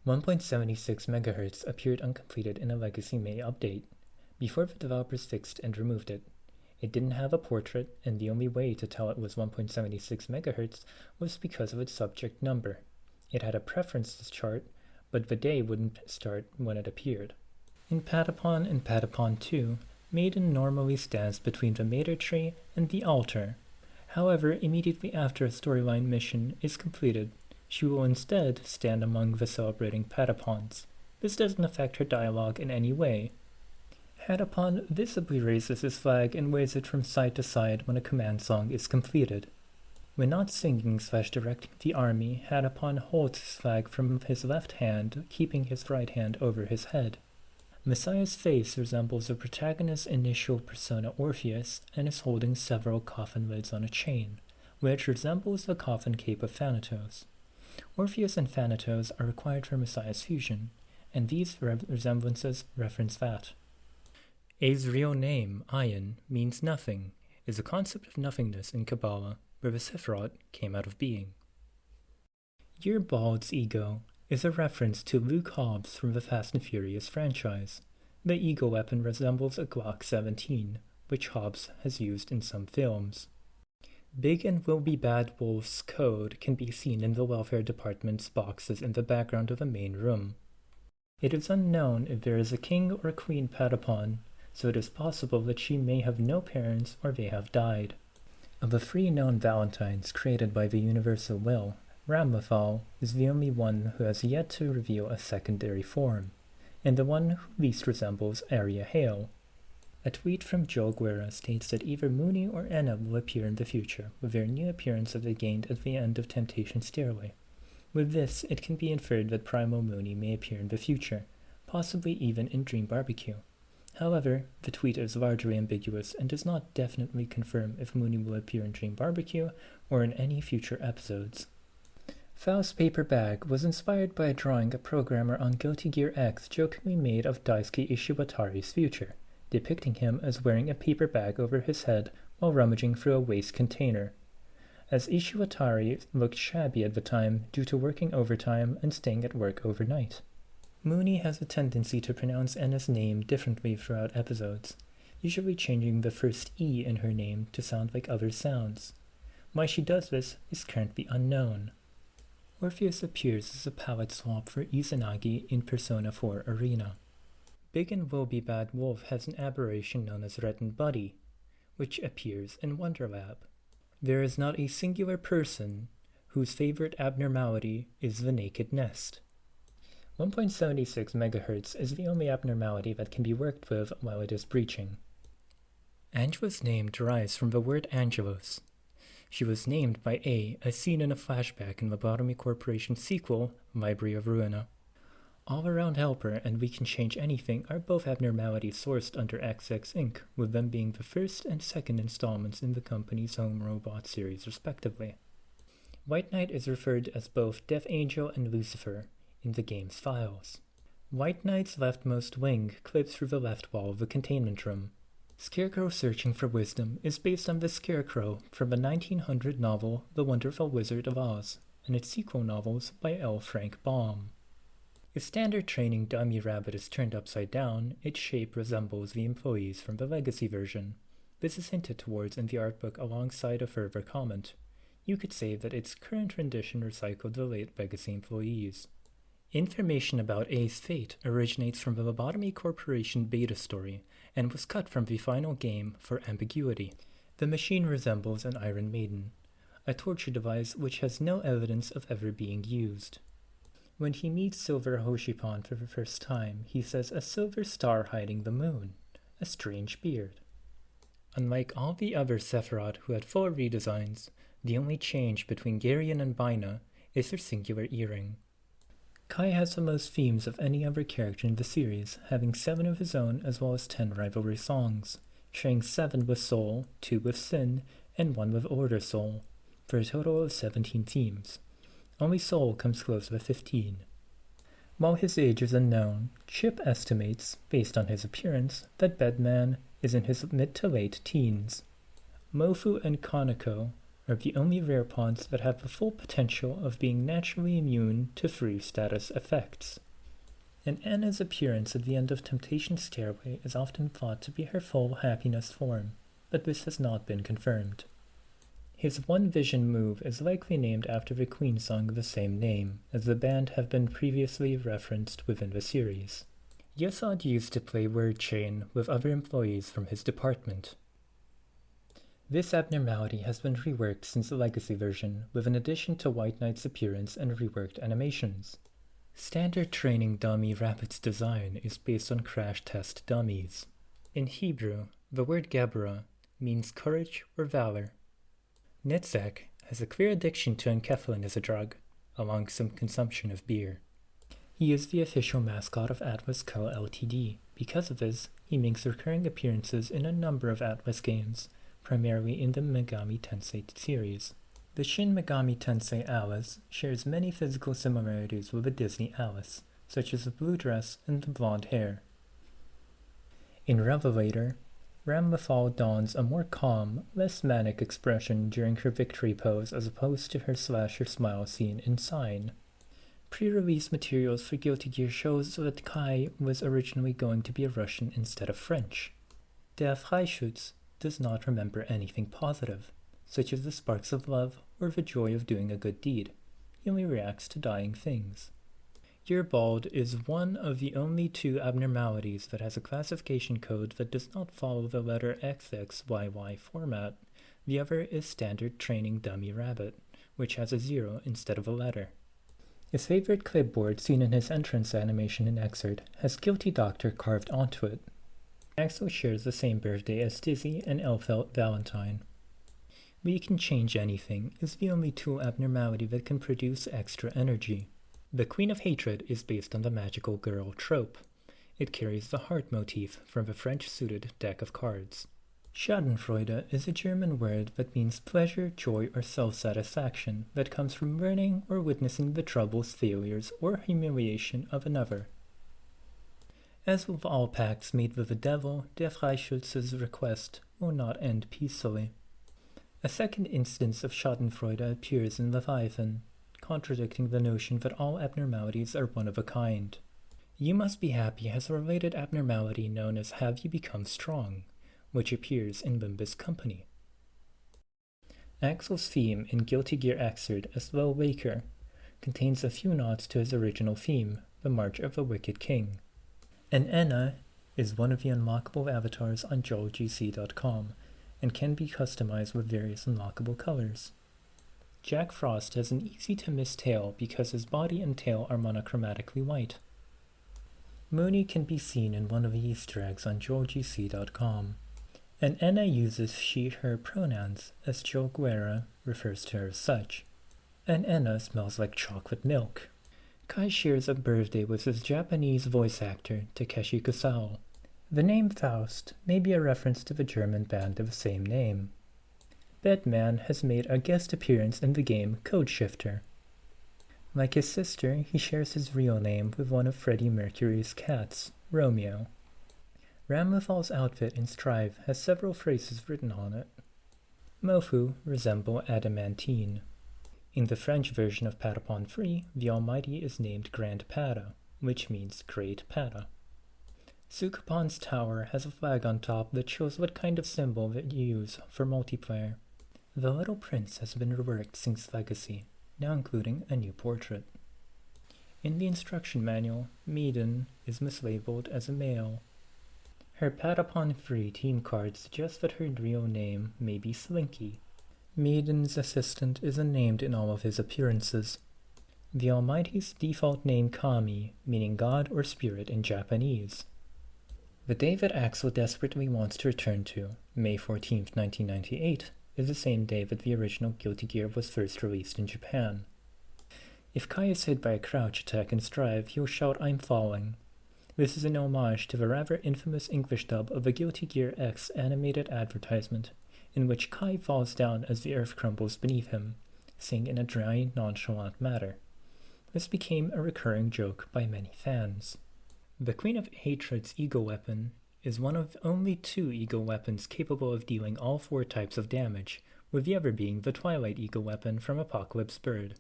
1.76 MHz appeared uncompleted in a Legacy May update, before the developers fixed and removed it. It didn't have a portrait, and the only way to tell it was 1.76 MHz was because of its subject number. It had a preferences chart, but the day wouldn't start when it appeared. In Patapon and Patapon 2, Maiden normally stands between the Mater tree and the altar. However, immediately after a storyline mission is completed, she will instead stand among the celebrating Patapons. This doesn't affect her dialogue in any way. Patapon visibly raises his flag and waves it from side to side when a command song is completed. When not singing/directing the army, Patapon holds his flag from his left hand, keeping his right hand over his head. Messiah's face resembles the protagonist's initial persona Orpheus and is holding several coffin lids on a chain, which resembles the coffin cape of Thanatos. Orpheus and Thanatos are required for Messiah's fusion, and these resemblances reference that. A's real name, Ayin, means nothing, is a concept of nothingness in Kabbalah, where the Sephiroth came out of being. Yearbald's ego is a reference to Luke Hobbs from the Fast and Furious franchise. The ego weapon resembles a Glock 17, which Hobbs has used in some films. Big and Will Be Bad Wolf's code can be seen in the welfare department's boxes in the background of the main room. It is unknown if there is a king or queen Patapon, so it is possible that she may have no parents or they have died. Of the 3 known Valentines created by the Universal Will, Ramlethal is the only one who has yet to reveal a secondary form, and the one who least resembles Arya Hale. A tweet from Joel Guerra states that either Mooney or Enna will appear in the future, with their new appearance that they gained at the end of Temptation Stairway. With this, it can be inferred that Primal Mooney may appear in the future, possibly even in Dream Barbecue. However, the tweet is largely ambiguous and does not definitely confirm if Mooney will appear in Dream Barbecue or in any future episodes. Faust's paper bag was inspired by a drawing a programmer on Guilty Gear X jokingly made of Daisuke Ishiwatari's future, depicting him as wearing a paper bag over his head while rummaging through a waste container. As Ishiwatari looked shabby at the time due to working overtime and staying at work overnight. Mooney has a tendency to pronounce Enna's name differently throughout episodes, usually changing the first E in her name to sound like other sounds. Why she does this is currently unknown. Orpheus appears as a palette swap for Izanagi in Persona 4 Arena. Big and Will Be Bad Wolf has an aberration known as Red Buddy, which appears in Wonderlab. There is not a singular person whose favorite abnormality is the naked nest. 1.76 MHz is the only abnormality that can be worked with while it is breaching. Angela's name derives from the word Angelos. She was named by A, as seen in a flashback in Lobotomy Corporation sequel, Library of Ruina. All-Around Helper and We Can Change Anything are both abnormalities sourced under XX Inc., with them being the first and second installments in the company's Home Robot series respectively. White Knight is referred as both Death Angel and Lucifer in the game's files. White Knight's leftmost wing clips through the left wall of the containment room. Scarecrow Searching for Wisdom is based on the Scarecrow from the 1900 novel The Wonderful Wizard of Oz and its sequel novels by L. Frank Baum. If standard training dummy rabbit is turned upside down, its shape resembles the employees from the Legacy version. This is hinted towards in the artbook alongside a further comment. You could say that its current rendition recycled the late Legacy employees. Information about A's fate originates from the Lobotomy Corporation beta story and was cut from the final game for ambiguity. The machine resembles an Iron Maiden, a torture device which has no evidence of ever being used. When he meets Silver Hoshipon for the first time, he says a silver star hiding the moon, a strange beard. Unlike all the other Sephiroth who had full redesigns, the only change between Garion and Bina is their singular earring. Kai has the most themes of any other character in the series, having 7 of his own as well as 10 rivalry songs, sharing 7 with Soul, 2 with Sin, and 1 with Order Soul, for a total of 17 themes. Only Soul comes close with 15. While his age is unknown, Chip estimates, based on his appearance, that Bedman is in his mid to late teens. Mofu and Kaneko are the only rare pawns that have the full potential of being naturally immune to free status effects. And Anna's appearance at the end of Temptation's Stairway is often thought to be her full happiness form, but this has not been confirmed. His One Vision move is likely named after the Queen song of the same name, as the band have been previously referenced within the series. Yesod used to play word chain with other employees from his department. This abnormality has been reworked since the Legacy version, with an addition to White Knight's appearance and reworked animations. Standard training dummy Rabbit's design is based on crash test dummies. In Hebrew, the word Geburah means courage or valor. Netzek has a clear addiction to enkephalin as a drug, along with some consumption of beer. He is the official mascot of Atlas Co. Ltd. Because of this, he makes recurring appearances in a number of Atlas games, primarily in the Megami Tensei series. The Shin Megami Tensei Alice shares many physical similarities with the Disney Alice, such as the blue dress and the blonde hair. In Revelator, Ramlethal dons a more calm, less manic expression during her victory pose as opposed to her slasher smile scene in Sign. Pre-release materials for Guilty Gear shows that Kai was originally going to be a Russian instead of French. Der Freischütz does not remember anything positive, such as the sparks of love or the joy of doing a good deed. He only reacts to dying things. Yearbald is one of the only two abnormalities that has a classification code that does not follow the letter XXYY format. The other is Standard Training Dummy Rabbit, which has a 0 instead of a letter. His favorite clipboard seen in his entrance animation in Excerpt has Guilty Doctor carved onto it. Axel shares the same birthday as Dizzy and Elfelt Valentine. We Can Change Anything is the only tool abnormality that can produce extra energy. The Queen of Hatred is based on the magical girl trope. It carries the heart motif from the French-suited deck of cards. Schadenfreude is a German word that means pleasure, joy, or self-satisfaction that comes from learning or witnessing the troubles, failures, or humiliation of another. As with all pacts made with the devil, Der Freischütz's request will not end peacefully. A second instance of Schadenfreude appears in Leviathan, contradicting the notion that all abnormalities are one of a kind. You Must Be Happy has a related abnormality known as Have You Become Strong, which appears in Limbus Company. Axel's theme in Guilty Gear Xrd as Low Waker contains a few nods to his original theme, the March of the Wicked King. And Enna is one of the unlockable avatars on joelgc.com and can be customized with various unlockable colors. Jack Frost has an easy-to-miss tail because his body and tail are monochromatically white. Mooney can be seen in one of the Easter eggs on joelgc.com, and Enna uses she/her pronouns, as Joel Guerra refers to her as such. And Enna smells like chocolate milk. Kai shares a birthday with his Japanese voice actor, Takeshi Kusao. The name Faust may be a reference to the German band of the same name. Bedman has made a guest appearance in the game Code Shifter. Like his sister, he shares his real name with one of Freddie Mercury's cats, Romeo. Ramlethal's outfit in Strive has several phrases written on it. Mofu resemble adamantine. In the French version of Patapon 3, the Almighty is named Grand Pada, which means Great Pada. Sukapon's tower has a flag on top that shows what kind of symbol that you use for multiplayer. The Little Prince has been reworked since Legacy, now including a new portrait. In the instruction manual, Maiden is mislabeled as a male. Her Patapon 3 team card suggests that her real name may be Slinky. Maiden's assistant is unnamed in all of his appearances. The Almighty's default name Kami, meaning God or Spirit in Japanese. The day that Axel desperately wants to return to, May 14, 1998, is the same day that the original Guilty Gear was first released in Japan. If Kai is hit by a crouch attack in Strive, he'll shout, "I'm falling." This is an homage to the rather infamous English dub of the Guilty Gear X animated advertisement, in which Kai falls down as the earth crumbles beneath him, saying in a dry, nonchalant manner. This became a recurring joke by many fans. The Queen of Hatred's Ego Weapon is one of only 2 Ego Weapons capable of dealing all 4 types of damage, with the other being the Twilight Eagle weapon from Apocalypse Bird.